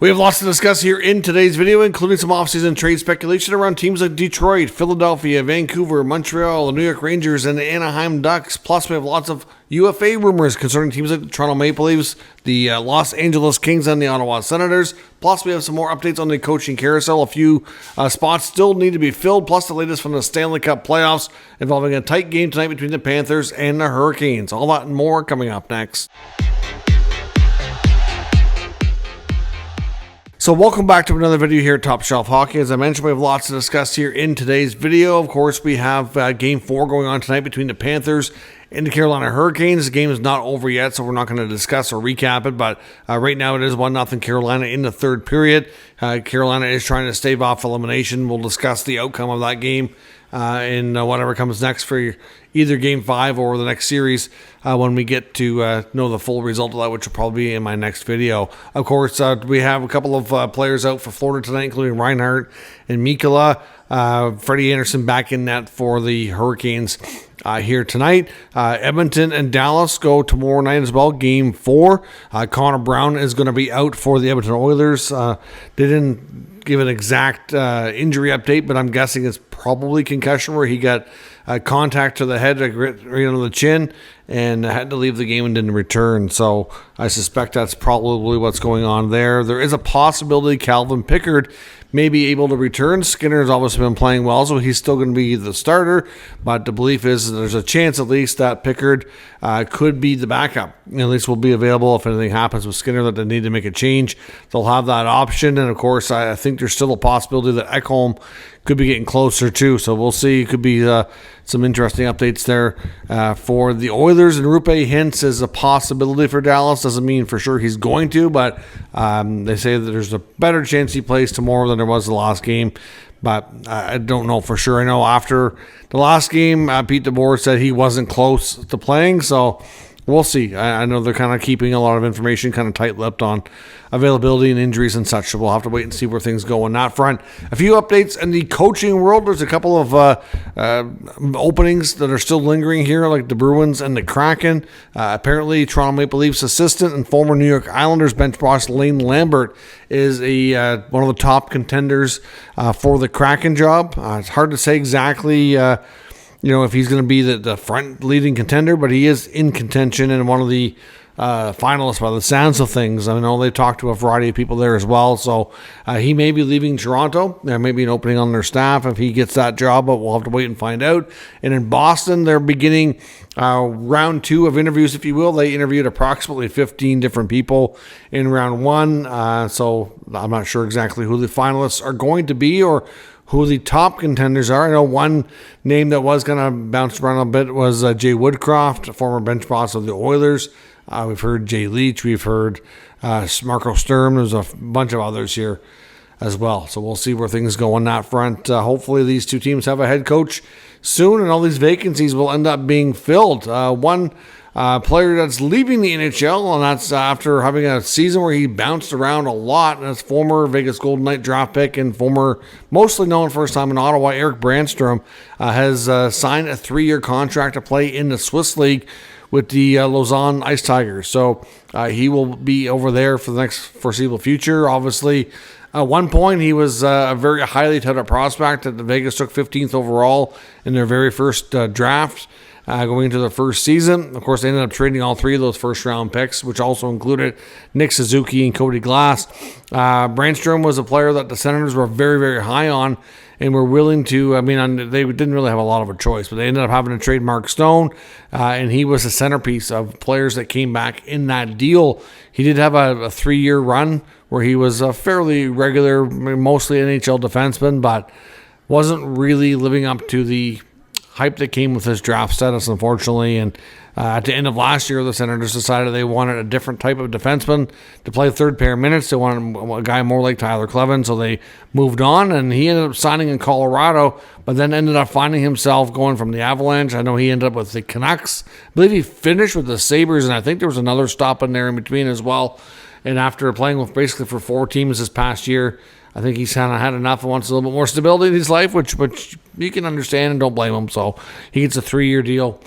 We have lots to discuss here in today's video, including some offseason trade speculation around teams like Detroit, Philadelphia, Vancouver, Montreal, the New York Rangers, and the Anaheim Ducks. Plus, we have lots of UFA rumors concerning teams like the Toronto Maple Leafs, the Los Angeles Kings, and the Ottawa Senators. Plus, we have some more updates on the coaching carousel. A few spots still need to be filled, plus the latest from the Stanley Cup playoffs involving a tight game tonight between the Panthers and the Hurricanes. All that and more coming up next. So welcome back to another video here at Top Shelf Hockey. As I mentioned, we have lots to discuss here in today's video. Of course, we have Game 4 going on tonight between the Panthers and the Carolina Hurricanes. The game is not over yet, so we're not going to discuss or recap it, but right now it is 1-0 Carolina in the third period. Carolina is trying to stave off elimination. We'll discuss the outcome of that game in whatever comes next for either Game 5 or the next series when we get to know the full result of that, which will probably be in my next video. Of course, we have a couple of players out for Florida tonight, including Reinhart and Mikkola. Freddie Anderson back in net for the Hurricanes here tonight. Edmonton and Dallas go tomorrow night as well, Game 4. Connor Brown is going to be out for the Edmonton Oilers. They didn't give an exact injury update, but I'm guessing it's probably concussion where he got contact to the head, right on the chin, and had to leave the game and didn't return. So I suspect that's probably what's going on there. There is a possibility Calvin Pickard may be able to return. Skinner's obviously been playing well, so he's still going to be the starter, but the belief is there's a chance at least that Pickard could be the backup. At least will be available if anything happens with Skinner that they need to make a change. They'll have that option, and of course I think there's still a possibility that Ekholm could be getting closer too, so we'll see. It could be some interesting updates there for the Oilers. And Rupe Hintz is a possibility for Dallas. Doesn't mean for sure he's going to, but they say that there's a better chance he plays tomorrow than there was the last game. But I don't know for sure. I know after the last game, Pete DeBoer said he wasn't close to playing, so we'll see. I know they're kind of keeping a lot of information kind of tight-lipped on availability and injuries and such, so we'll have to wait and see where things go on that front. A few updates in the coaching world. There's a couple of openings that are still lingering here, like the Bruins and the Kraken. Apparently, Toronto Maple Leafs assistant and former New York Islanders bench boss Lane Lambert is one of the top contenders for the Kraken job. It's hard to say exactly if he's going to be the front leading contender, but he is in contention and one of the finalists by the sounds of things. I know they talked to a variety of people there as well, so he may be leaving Toronto. There may be an opening on their staff if he gets that job, but we'll have to wait and find out. And in Boston, they're beginning round 2 of interviews, if you will. They interviewed approximately 15 different people in round 1, so I'm not sure exactly who the finalists are going to be or who the top contenders are. I know one name that was going to bounce around a bit was Jay Woodcroft, former bench boss of the Oilers. We've heard Jay Leach. We've heard Marco Sturm. There's a bunch of others here as well. So we'll see where things go on that front. Hopefully these two teams have a head coach soon, and all these vacancies will end up being filled. One player that's leaving the NHL, and that's after having a season where he bounced around a lot, and that's former Vegas Golden Knight draft pick and former, mostly known first time in Ottawa, Erik Brannstrom, has signed a 3-year contract to play in the Swiss League with the Lausanne Ice Tigers. So he will be over there for the next foreseeable future. Obviously, at one point, he was a very highly touted prospect that the Vegas took 15th overall in their very first draft going into their first season. Of course, they ended up trading all 3 of those first-round picks, which also included Nick Suzuki and Cody Glass. Brannstrom was a player that the Senators were very, very high on and were willing to, they didn't really have a lot of a choice, but they ended up having to trade Mark Stone, and he was a centerpiece of players that came back in that deal. He did have a 3-year run where he was a fairly regular, mostly NHL defenseman, but wasn't really living up to the hype that came with his draft status, unfortunately. And at the end of last year, the Senators decided they wanted a different type of defenseman to play third pair minutes. They wanted a guy more like Tyler Clevin, so they moved on, and he ended up signing in Colorado, but then ended up finding himself going from the Avalanche. I know he ended up with the Canucks. I believe he finished with the Sabres, and I think there was another stop in there in between as well. And after playing with basically for 4 teams this past year, I think he's kind of had enough and wants a little bit more stability in his life, which you can understand and don't blame him. So he gets a 3-year deal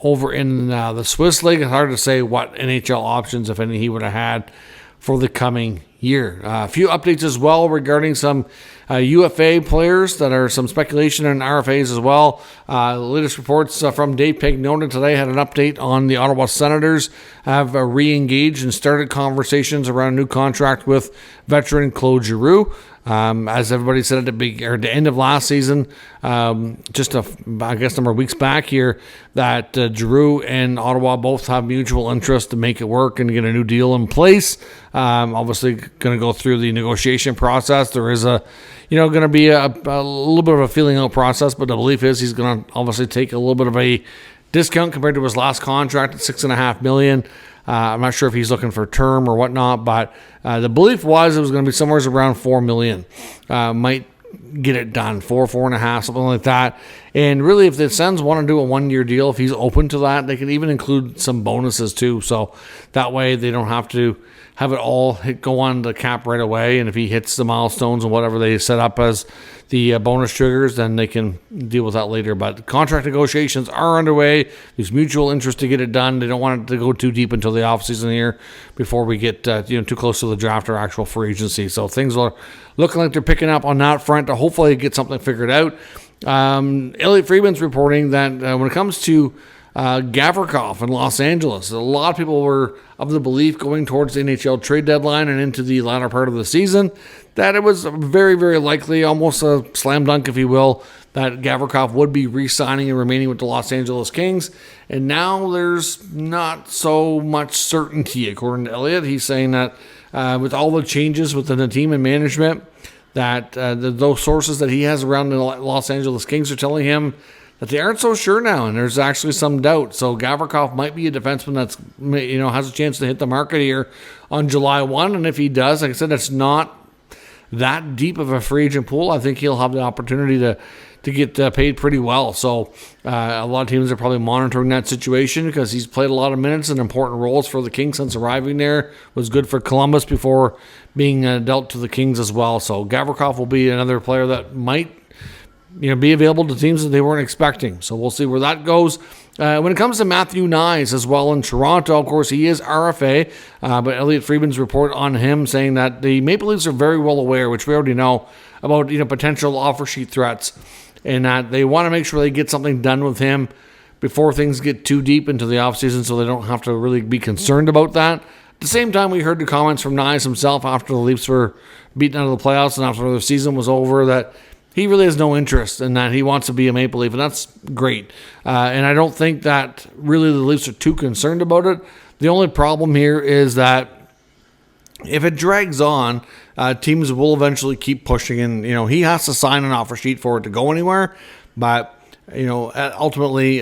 over in the Swiss League. It's hard to say what NHL options, if any, he would have had for the coming year. A few updates as well regarding some UFA players that are some speculation and RFAs as well. The latest reports from Dave Pagnotta today had an update on the Ottawa Senators have re-engaged and started conversations around a new contract with veteran Claude Giroux. As everybody said at the end of last season, just I guess number of weeks back here, that Giroux and Ottawa both have mutual interest to make it work and get a new deal in place. Obviously, going to go through the negotiation process. There is going to be a little bit of a feeling out process, but the belief is he's going to obviously take a little bit of a discount compared to his last contract at $6.5 million. I'm not sure if he's looking for term or whatnot, but the belief was it was going to be somewhere around $4 million. Might get it done, 4.5, something like that. And really, if the Sens want to do a 1-year deal, if he's open to that, they can even include some bonuses too. So that way they don't have to have it all go on the cap right away. And if he hits the milestones and whatever they set up as the bonus triggers, then they can deal with that later. But contract negotiations are underway. There's mutual interest to get it done. They don't want it to go too deep until the offseason here before we get too close to the draft or actual free agency. So things are looking like they're picking up on that front to hopefully get something figured out. Elliotte Friedman's reporting that when it comes to Gavrikov in Los Angeles, a lot of people were of the belief going towards the NHL trade deadline and into the latter part of the season that it was very, very likely, almost a slam dunk, if you will, that Gavrikov would be re-signing and remaining with the Los Angeles Kings. And now there's not so much certainty, according to Elliotte. He's saying that with all the changes within the team and management, that those sources that he has around the Los Angeles Kings are telling him that they aren't so sure now, and there's actually some doubt. So Gavrikov might be a defenseman that's has a chance to hit the market here on July 1, and if he does, like I said, it's not that deep of a free agent pool. I think he'll have the opportunity to get paid pretty well. So a lot of teams are probably monitoring that situation because he's played a lot of minutes and important roles for the Kings since arriving there. Was good for Columbus before being dealt to the Kings as well. So Gavrikov will be another player that might be available to teams that they weren't expecting. So we'll see where that goes. When it comes to Matthew Knies as well in Toronto, of course, he is RFA, but Elliotte Friedman's report on him saying that the Maple Leafs are very well aware, which we already know, about potential offer sheet threats, and that they want to make sure they get something done with him before things get too deep into the offseason so they don't have to really be concerned about that. At the same time, we heard the comments from Knies himself after the Leafs were beaten out of the playoffs and after the season was over that he really has no interest in that. He wants to be a Maple Leaf, and that's great. And I don't think that really the Leafs are too concerned about it. The only problem here is that if it drags on, teams will eventually keep pushing, and he has to sign an offer sheet for it to go anywhere. But ultimately,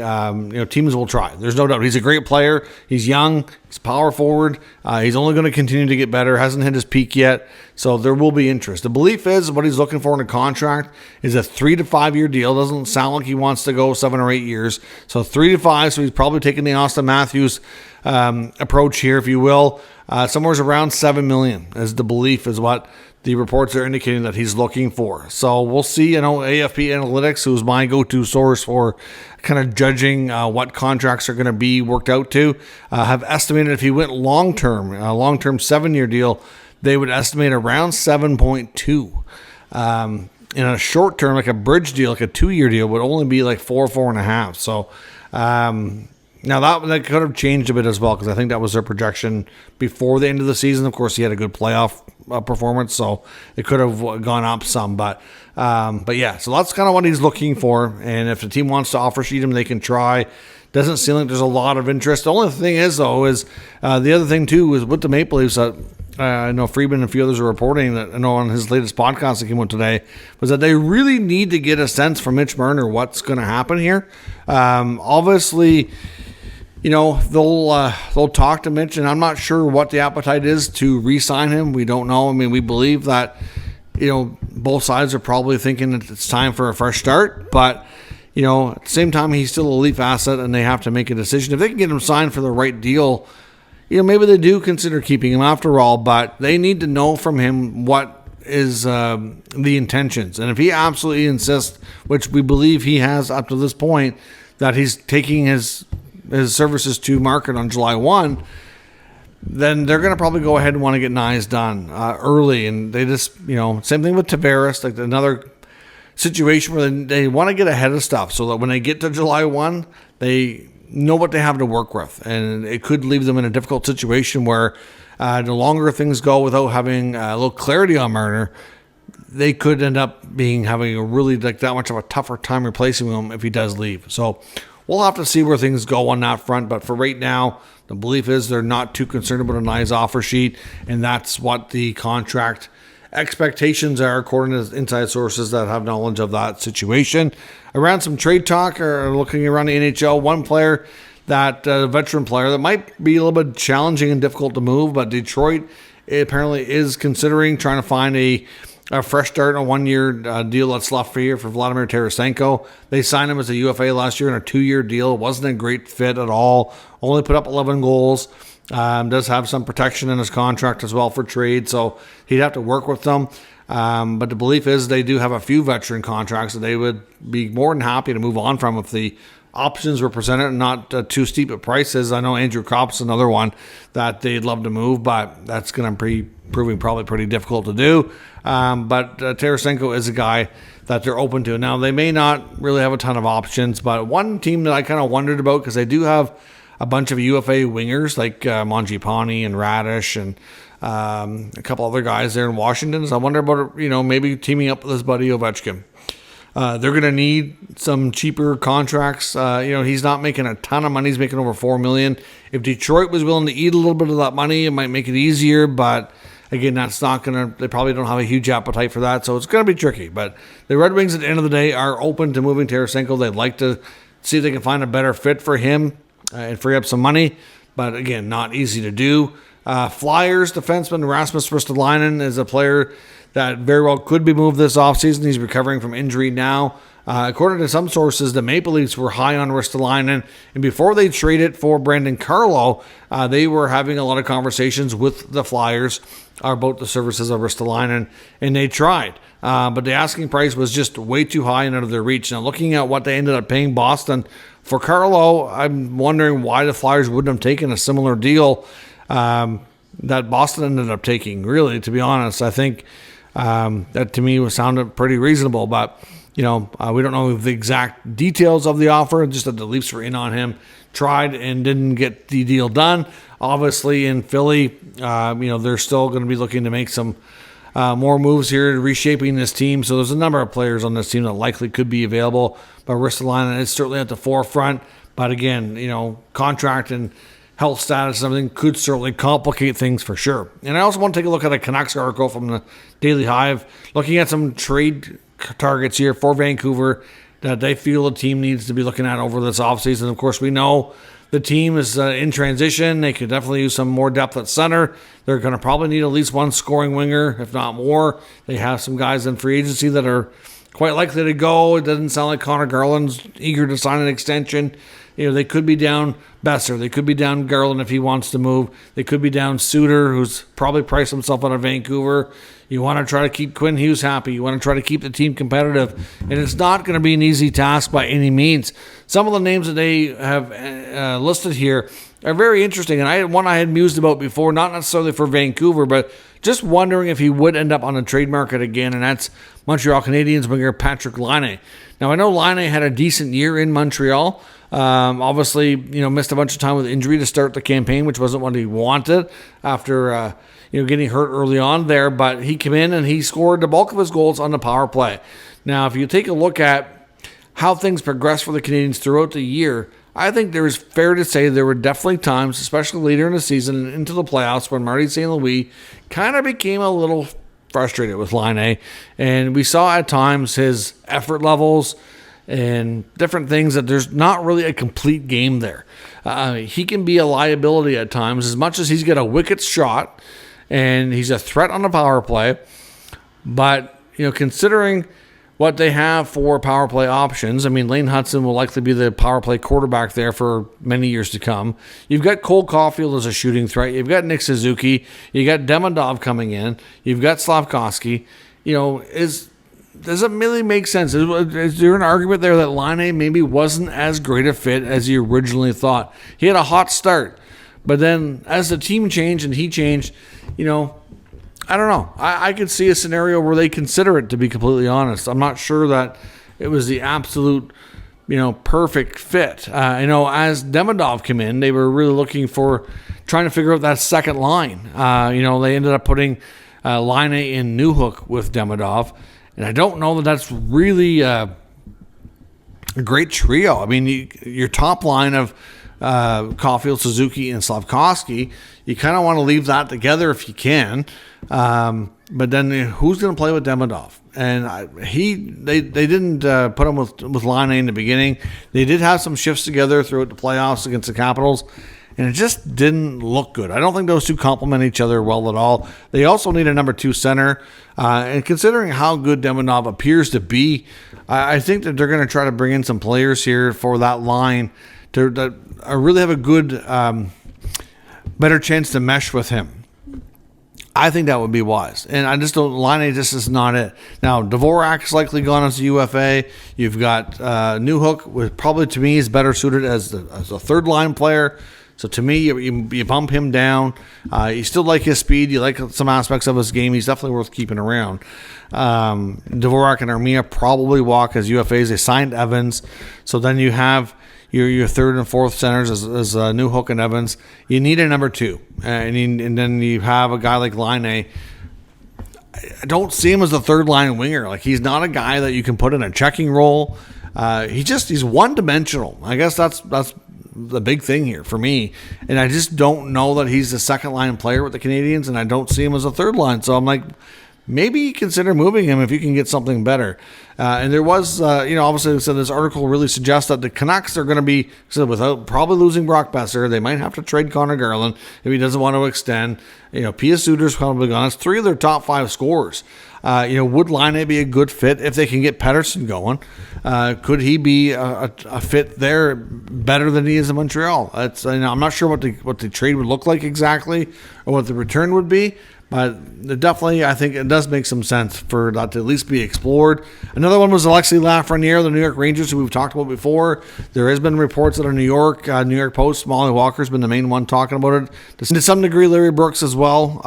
teams will try. There's no doubt. He's a great player. He's young. He's power forward. He's only going to continue to get better. Hasn't hit his peak yet. So there will be interest. The belief is what he's looking for in a contract is a 3 to 5 year deal. Doesn't sound like he wants to go 7 or 8 years. So 3 to 5. So he's probably taking the Austin Matthews approach here, if you will. Somewhere around $7 million is the belief, is what the reports are indicating that he's looking for. So we'll see. AFP Analytics, who's my go-to source for kind of judging what contracts are going to be worked out to, have estimated if he went long-term, a long-term 7-year deal, they would estimate around 7.2. In a short-term, like a bridge deal, like a 2-year deal, would only be like 4.5. So now that could have changed a bit as well, because I think that was their projection before the end of the season. Of course, he had a good playoff performance, so it could have gone up some. But yeah, so that's kind of what he's looking for. And if the team wants to offer sheet him, they can try. Doesn't seem like there's a lot of interest. The only thing is, though, is the other thing, too, is with the Maple Leafs that I know Friedman and a few others are reporting that, on his latest podcast that came out today, was that they really need to get a sense from Mitch Marner what's going to happen here. Obviously, they'll talk to Mitch, and I'm not sure what the appetite is to re-sign him. We don't know. I mean, we believe that, both sides are probably thinking that it's time for a fresh start, but, at the same time, he's still a Leaf asset, and they have to make a decision. If they can get him signed for the right deal, maybe they do consider keeping him after all, but they need to know from him what is the intentions. And if he absolutely insists, which we believe he has up to this point, that he's taking his services to market on July 1, then they're going to probably go ahead and want to get Knies done early. And they just, same thing with Tavares, like another situation where they want to get ahead of stuff so that when they get to July 1, they know what they have to work with. And it could leave them in a difficult situation where the longer things go without having a little clarity on Marner, they could end up having a really that much of a tougher time replacing him if he does leave. So we'll have to see where things go on that front. But for right now, the belief is they're not too concerned about a Knies offer sheet, and that's what the contract expectations are, according to inside sources that have knowledge of that situation. Around some trade talk, or looking around the NHL, one player that veteran player that might be a little bit challenging and difficult to move, but Detroit apparently is considering trying to find a fresh start on a 1-year deal that's left for here for Vladimir Tarasenko. They signed him as a UFA last year in a 2-year deal. It wasn't a great fit at all. Only put up 11 goals. Does have some protection in his contract as well for trade, so he'd have to work with them. But the belief is they do have a few veteran contracts that they would be more than happy to move on from if the options were presented and not too steep at prices. I know Andrew Kopp's another one that they'd love to move, but that's going to be proving probably pretty difficult to do. But Tarasenko is a guy that they're open to. Now, they may not really have a ton of options, but one team that I kind of wondered about, because they do have a bunch of UFA wingers like Mangiapane and Radish and a couple other guys there in Washington. So I wonder about, maybe teaming up with his buddy Ovechkin. They're going to need some cheaper contracts. He's not making a ton of money. He's making over $4 million. If Detroit was willing to eat a little bit of that money, it might make it easier. But again, that's not going to. They probably don't have a huge appetite for that, so it's going to be tricky. But the Red Wings, at the end of the day, are open to moving Tarasenko. They'd like to see if they can find a better fit for him and free up some money. But again, not easy to do. Flyers defenseman Rasmus Ristolainen is a player that very well could be moved this offseason. He's recovering from injury now. According to some sources, the Maple Leafs were high on Ristolainen, and before they traded for Brandon Carlo, they were having a lot of conversations with the Flyers about the services of Ristolainen, and they tried. But the asking price was just way too high and out of their reach. Now, looking at what they ended up paying Boston for Carlo, I'm wondering why the Flyers wouldn't have taken a similar deal that Boston ended up taking. Really, to be honest, I think that to me sounded pretty reasonable, but we don't know the exact details of the offer, just that the Leafs were in on him, tried and didn't get the deal done. Obviously in Philly, they're still going to be looking to make some more moves here, reshaping this team. So there's a number of players on this team that likely could be available, but Ristolainen is certainly at the forefront. But again, contract and health status and everything could certainly complicate things for sure. And I also want to take a look at a Canucks article from the Daily Hive, looking at some trade targets here for Vancouver that they feel the team needs to be looking at over this offseason. Of course, we know the team is in transition. They could definitely use some more depth at center. They're going to probably need at least one scoring winger, if not more. They have some guys in free agency that are quite likely to go. It doesn't sound like Connor Garland's eager to sign an extension. They could be down Besser. They could be down Garland if he wants to move. They could be down Suter, who's probably priced himself out of Vancouver. You want to try to keep Quinn Hughes happy. You want to try to keep the team competitive. And it's not going to be an easy task by any means. Some of the names that they have listed here are very interesting. And I had mused about before, not necessarily for Vancouver, but just wondering if he would end up on the trade market again. And that's Montreal Canadiens winger Patrick Laine. Now, I know Laine had a decent year in Montreal. Obviously, missed a bunch of time with injury to start the campaign, which wasn't what he wanted after, getting hurt early on there. But he came in and he scored the bulk of his goals on the power play. Now, if you take a look at how things progressed for the Canadiens throughout the year, I think there is fair to say there were definitely times, especially later in the season and into the playoffs, when Marty St. Louis kind of became a little frustrated with Laine. And we saw at times his effort levels and different things that there's not really a complete game there. He can be a liability at times, as much as he's got a wicked shot and he's a threat on the power play. But, considering what they have for power play options, Lane Hudson will likely be the power play quarterback there for many years to come. You've got Cole Caulfield as a shooting threat. You've got Nick Suzuki. You got Demidov coming in. You've got Slavkovsky. Does it really make sense? Is there an argument there that Laine maybe wasn't as great a fit as he originally thought? He had a hot start, But then as the team changed and he changed, I don't know. I could see a scenario where they consider it, to be completely honest. I'm not sure that it was the absolute, perfect fit. As Demidov came in, they were really looking for trying to figure out that second line. They ended up putting Laine in Newhook with Demidov. And I don't know that that's really a great trio. I mean, your top line of Caulfield, Suzuki, and Slafkovsky, you kind of want to leave that together if you can. But then who's going to play with Demidov? And they didn't put him with Laine in the beginning. They did have some shifts together throughout the playoffs against the Capitals, and it just didn't look good. I don't think those two complement each other well at all. They also need a number 2 center. And considering how good Demidov appears to be, I think that they're going to try to bring in some players here for that line that really have a good, better chance to mesh with him. I think that would be wise. And I just don't, Laine just is not it. Now, Dvorak's likely gone as a UFA. You've got Newhook, which probably to me is better suited as a third line player. So to me, you bump him down. You still like his speed. You like some aspects of his game. He's definitely worth keeping around. Dvorak and Armia probably walk as UFAs. They signed Evans. So then you have your third and fourth centers as Newhook and Evans. You need a number 2. And then you have a guy like Laine. I don't see him as a third line winger. Like, he's not a guy that you can put in a checking role. He's one-dimensional. I guess that's the big thing here for me. And I just don't know that he's a second line player with the Canadiens, and I don't see him as a third line. So I'm like, maybe consider moving him if you can get something better. And there was, obviously, so this article really suggests that the Canucks are going to be, so without probably losing Brock Besser, they might have to trade Connor Garland if he doesn't want to extend. Pia Suter's probably gone. It's 3 of their top 5 scorers. Would Laine be a good fit if they can get Pettersson going? Could he be a fit there better than he is in Montreal? I'm not sure what the trade would look like exactly or what the return would be. But definitely, I think it does make some sense for that to at least be explored. Another one was Alexis Lafreniere, the New York Rangers, who we've talked about before. There has been reports out of New York Post. Molly Walker's been the main one talking about it. To some degree, Larry Brooks as well.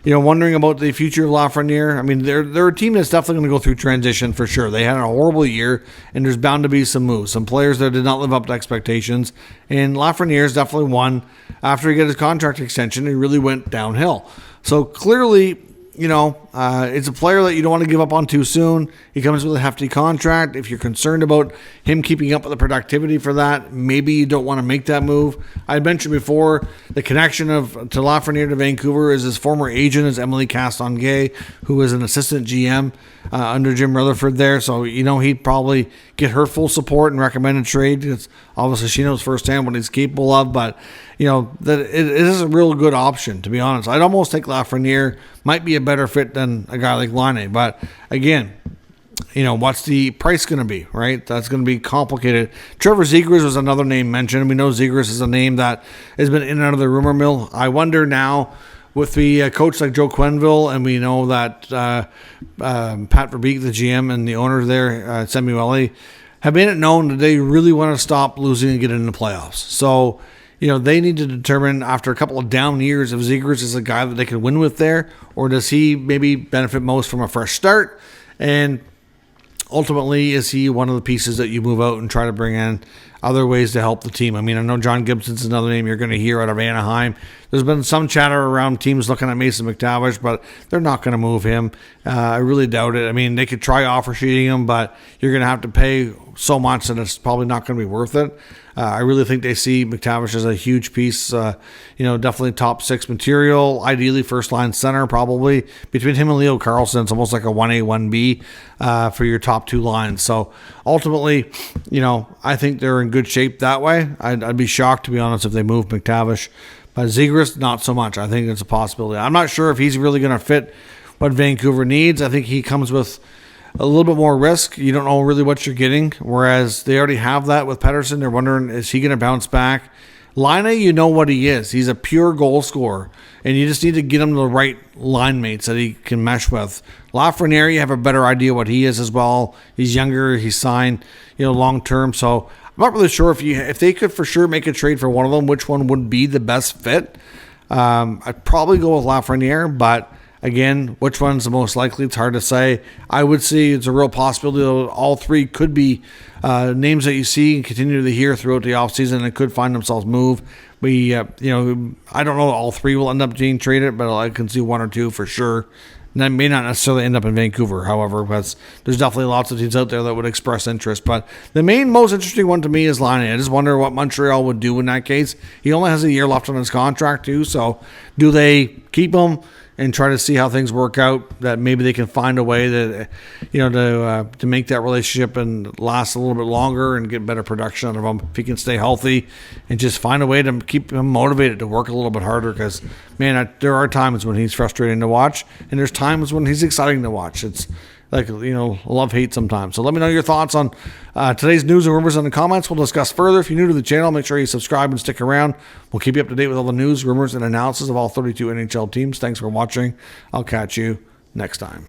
Wondering about the future of Lafreniere. I mean, they're a team that's definitely going to go through transition for sure. They had a horrible year, and there's bound to be some moves. Some players that did not live up to expectations. And Lafreniere is definitely one. After he got his contract extension, he really went downhill. So clearly, it's a player that you don't want to give up on too soon. He comes with a hefty contract. If you're concerned about him keeping up with the productivity for that, maybe you don't want to make that move. I mentioned before the connection to Lafreniere to Vancouver is his former agent is Emily Castonguay, who was an assistant GM under Jim Rutherford there. So, he'd probably get her full support and recommend a trade. It's obviously she knows firsthand what he's capable of, but that it is a real good option, to be honest. I'd almost think Lafreniere might be a better fit than a guy like Laine. But again, what's the price going to be, right? That's going to be complicated. Trevor Zegras was another name mentioned. We know Zegras is a name that has been in and out of the rumor mill. I wonder now with the coach like Joe Quenneville, and we know that Pat Verbeek, the GM, and the owner there, Samueli, have made it known that they really want to stop losing and get into the playoffs. So, they need to determine after a couple of down years if Zegras is a guy that they can win with there, or does he maybe benefit most from a fresh start? And ultimately, is he one of the pieces that you move out and try to bring in other ways to help the team? I mean, I know John Gibson's another name you're going to hear out of Anaheim. There's been some chatter around teams looking at Mason McTavish, but they're not going to move him. I really doubt it. I mean, they could try offer sheeting him, but you're going to have to pay so much that it's probably not going to be worth it. I really think they see McTavish as a huge piece, definitely top 6 material, ideally first-line center probably. Between him and Leo Carlson, it's almost like a 1A, 1B for your top 2 lines. So ultimately, I think they're in good shape that way. I'd be shocked, to be honest, if they move McTavish. But Zegras, not so much. I think it's a possibility. I'm not sure if he's really going to fit what Vancouver needs. I think he comes with a little bit more risk. You don't know really what you're getting, whereas they already have that with Pettersson. They're wondering, is he going to bounce back? Laine, you know what he is. He's a pure goal scorer, and you just need to get him the right line mates that he can mesh with. Lafreniere, you have a better idea what he is as well. He's younger. He's signed, long term. So not really sure if they could for sure make a trade for one of them, which one would be the best fit. I'd probably go with Lafreniere, but again, which one's the most likely? It's hard to say. I would say it's a real possibility that all three could be names that you see and continue to hear throughout the offseason and could find themselves move. I don't know all three will end up being traded, but I can see one or two for sure. And that may not necessarily end up in Vancouver, however, because there's definitely lots of teams out there that would express interest. But the most interesting one to me is Laine. I just wonder what Montreal would do in that case. He only has a year left on his contract, too. So do they keep him and try to see how things work out, that maybe they can find a way that, to make that relationship and last a little bit longer and get better production out of him if he can stay healthy and just find a way to keep him motivated to work a little bit harder, because, man, there are times when he's frustrating to watch and there's times when he's exciting to watch. It's like, love-hate sometimes. So let me know your thoughts on today's news and rumors in the comments. We'll discuss further. If you're new to the channel, make sure you subscribe and stick around. We'll keep you up to date with all the news, rumors, and analysis of all 32 NHL teams. Thanks for watching. I'll catch you next time.